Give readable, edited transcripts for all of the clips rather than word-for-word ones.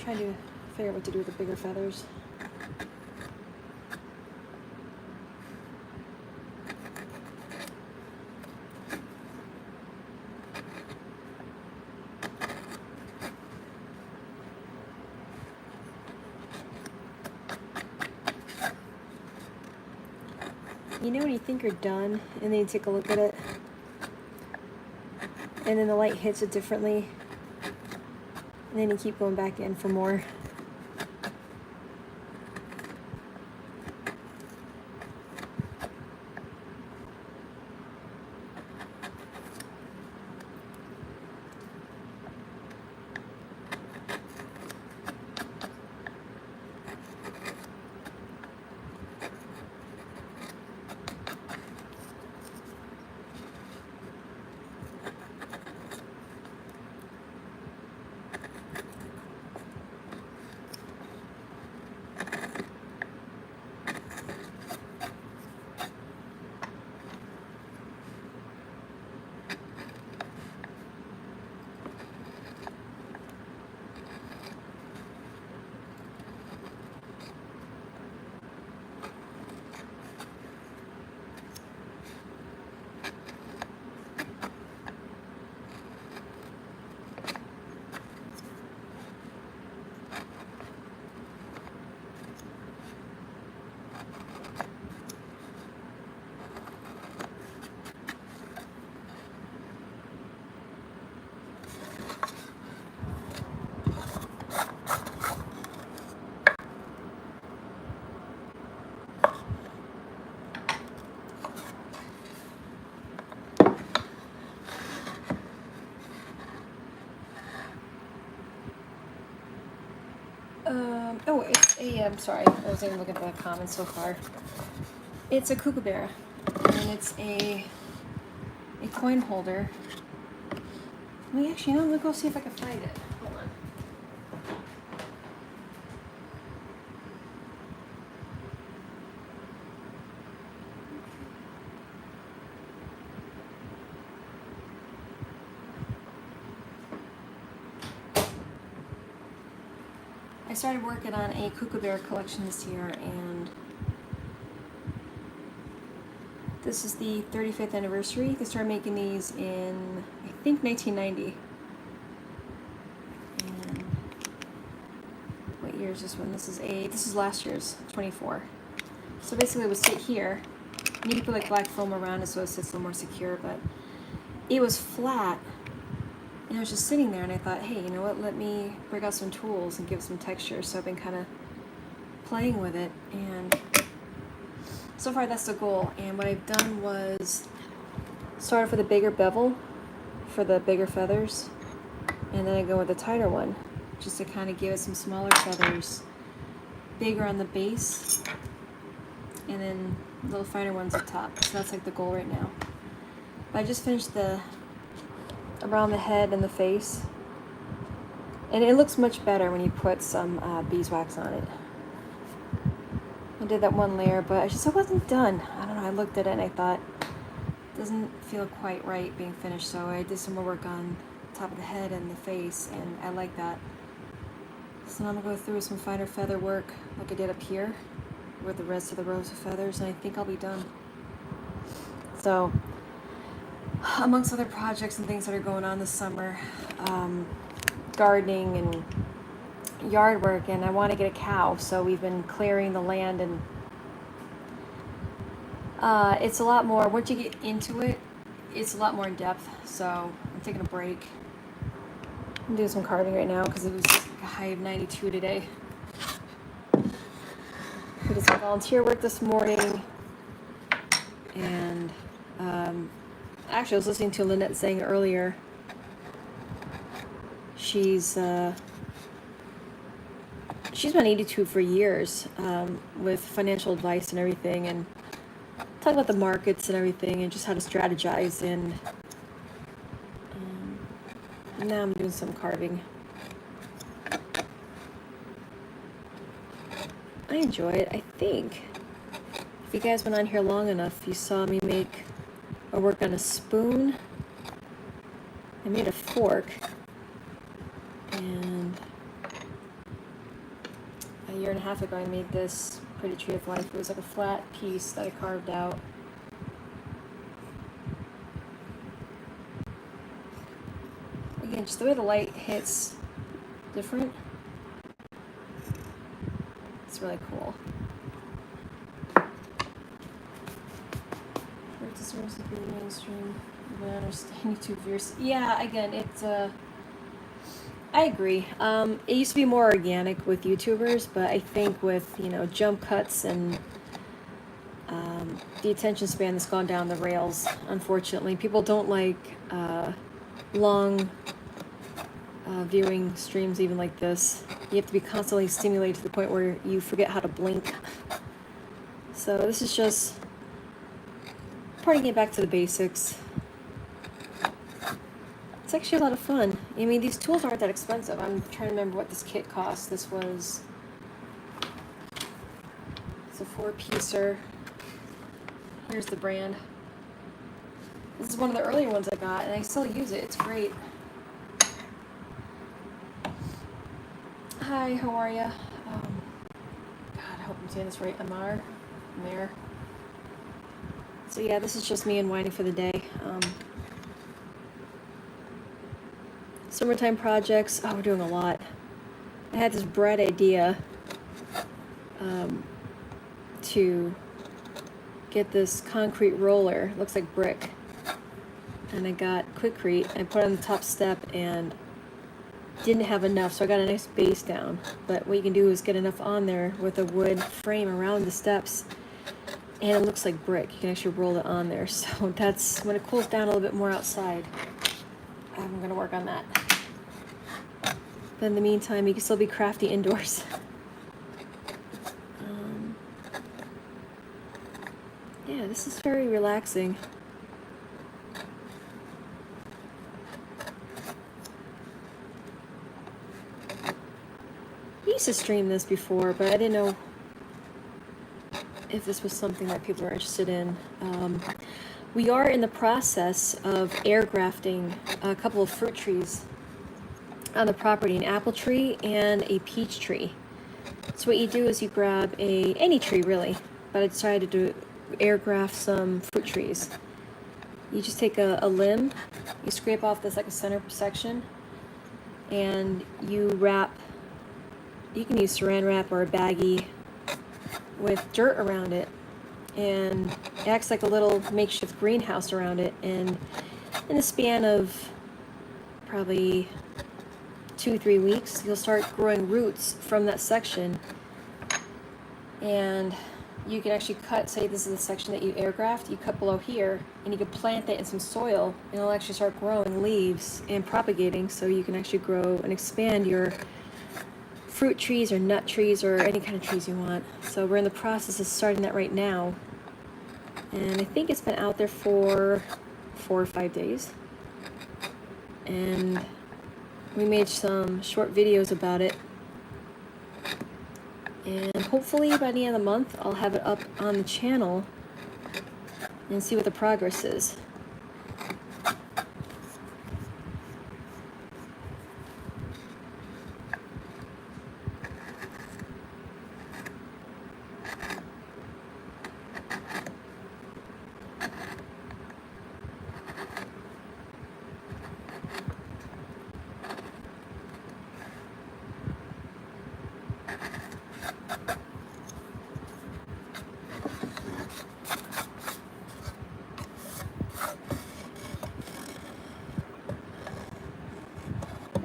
trying to figure out what to do with the bigger feathers. You know when you think you're done and then you take a look at it and then the light hits it differently and then you keep going back in for more. Oh, it's a, I'm sorry, I was even looking at the comments so far. It's a kookaburra, and it's a coin holder. Let me actually, let me go see if I can find it. Hold on. I started working on a kookaburra collection this year, and this is the 35th anniversary. They started making these in, I think, 1990. And what year is this one? This is last year's, 24. So basically it would sit here, and you could put like black foam around it so it sits a little more secure, but it was flat. And I was just sitting there and I thought, hey, you know what, let me break out some tools and give it some texture. So I've been kind of playing with it, and so far that's the goal. And what I've done was start off with a bigger bevel for the bigger feathers, and then I go with a tighter one just to kind of give it some smaller feathers, bigger on the base, and then little finer ones at top. So that's like the goal right now. But I just finished around the head and the face, and it looks much better when you put some beeswax on it. I did that one layer, but I wasn't done. I don't know, I looked at it and I thought it doesn't feel quite right being finished, so I did some more work on top of the head and the face, and I like that. So now I'm gonna go through some finer feather work like I did up here with the rest of the rows of feathers, and I think I'll be done. So amongst other projects and things that are going on this summer, gardening and yard work, and I want to get a cow, so we've been clearing the land, and it's a lot more, once you get into it, it's a lot more in depth, so I'm taking a break. I'm doing some carving right now because it was like a high of 92 today. We did some volunteer work this morning, and actually I was listening to Lynette saying earlier, she's been 82 for years, with financial advice and everything, and talk about the markets and everything, and just how to strategize. And now I'm doing some carving. I enjoy it. I think if you guys went on here long enough, you saw me make or work on a spoon. I made a fork, and year and a half ago I made this pretty tree of life. It was like a flat piece that I carved out. Again, just the way the light hits different. It's really cool. It deserves to be mainstream. Even I understand YouTube viewers. Yeah, again, it's I agree. It used to be more organic with YouTubers, but I think with, you know, jump cuts and the attention span has gone down the rails, unfortunately. People don't like long viewing streams even like this. You have to be constantly stimulated to the point where you forget how to blink. So this is just part of getting back to the basics. It's actually a lot of fun. I mean, these tools aren't that expensive. I'm trying to remember what this kit cost. It's a 4-piecer. Here's the brand. This is one of the earlier ones I got, and I still use it. It's great. Hi, how are ya? God, I hope I'm saying this right. Amar? Mare. So yeah, this is just me unwinding for the day. Summertime projects. Oh, we're doing a lot. I had this bright idea to get this concrete roller. Looks like brick. And I got Quikrete. I put it on the top step and didn't have enough, so I got a nice base down. But what you can do is get enough on there with a wood frame around the steps, and it looks like brick. You can actually roll it on there. So that's when it cools down a little bit more outside. I'm gonna work on that. But in the meantime, you can still be crafty indoors. Yeah, this is very relaxing. I used to stream this before, but I didn't know if this was something that people are interested in. We are in the process of air grafting a couple of fruit trees on the property, an apple tree and a peach tree. So what you do is you grab any tree really, but I decided to air graft some fruit trees. You just take a limb, you scrape off this like a center section, and you wrap, you can use saran wrap or a baggie with dirt around it, and it acts like a little makeshift greenhouse around it. And in the span of probably 2-3 weeks, you'll start growing roots from that section, and you can actually cut, say this is the section that you air graft, you cut below here, and you can plant that in some soil, and it'll actually start growing leaves and propagating, so you can actually grow and expand your fruit trees or nut trees or any kind of trees you want. So we're in the process of starting that right now, and I think it's been out there for 4 or 5 days, and we made some short videos about it, and hopefully by the end of the month I'll have it up on the channel and see what the progress is.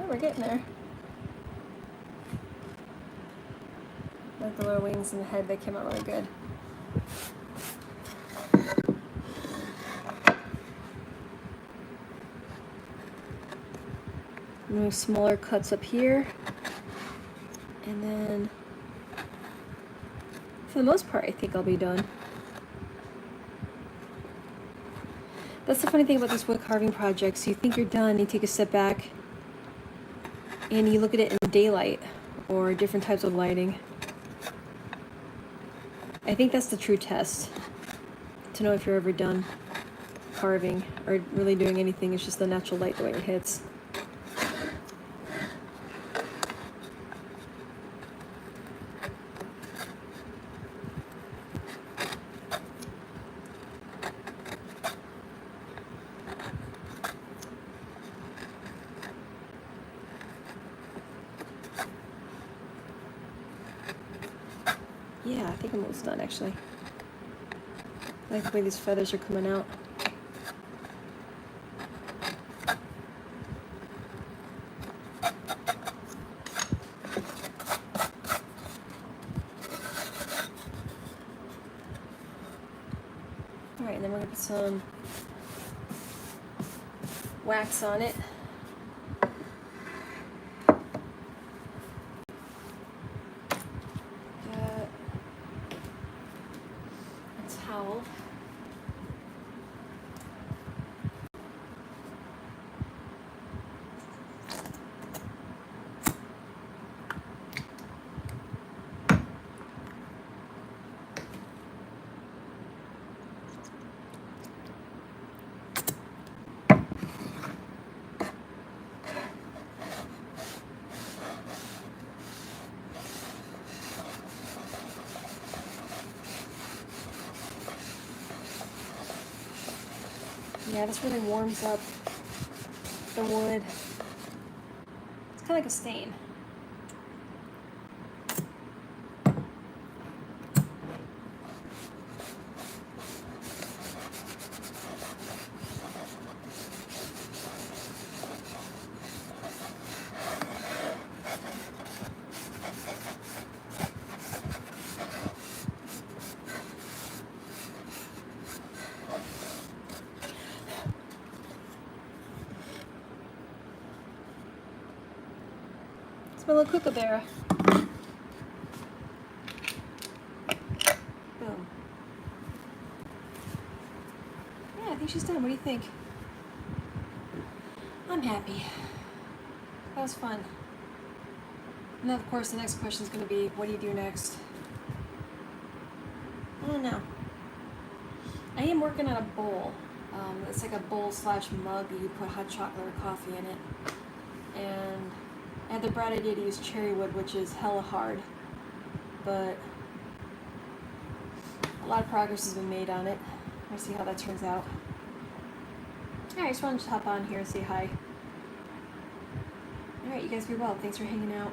We're getting there. Like the little wings and the head, they came out really good. I'm doing smaller cuts up here, and then for the most part I think I'll be done. That's the funny thing about these wood carving projects. You think you're done, you take a step back and you look at it in daylight or different types of lighting. I think that's the true test to know if you're ever done carving or really doing anything. It's just the natural light, the way it hits. Yeah, I think I'm almost done actually. I like the way these feathers are coming out. Alright, and then we're going to put some wax on it. Got a towel. Yeah, this really warms up the wood. It's kind of like a stain. It's my little kookaburra. Boom. Yeah, I think she's done. What do you think? I'm happy. That was fun. And then, of course, the next question is going to be, what do you do next? I don't know. I am working on a bowl. It's like a bowl slash mug that you put hot chocolate or coffee in it. And I had the bright idea to use cherry wood, which is hella hard. But a lot of progress has been made on it. We'll see how that turns out. Alright, I just wanted to hop on here and say hi. Alright, you guys be well. Thanks for hanging out.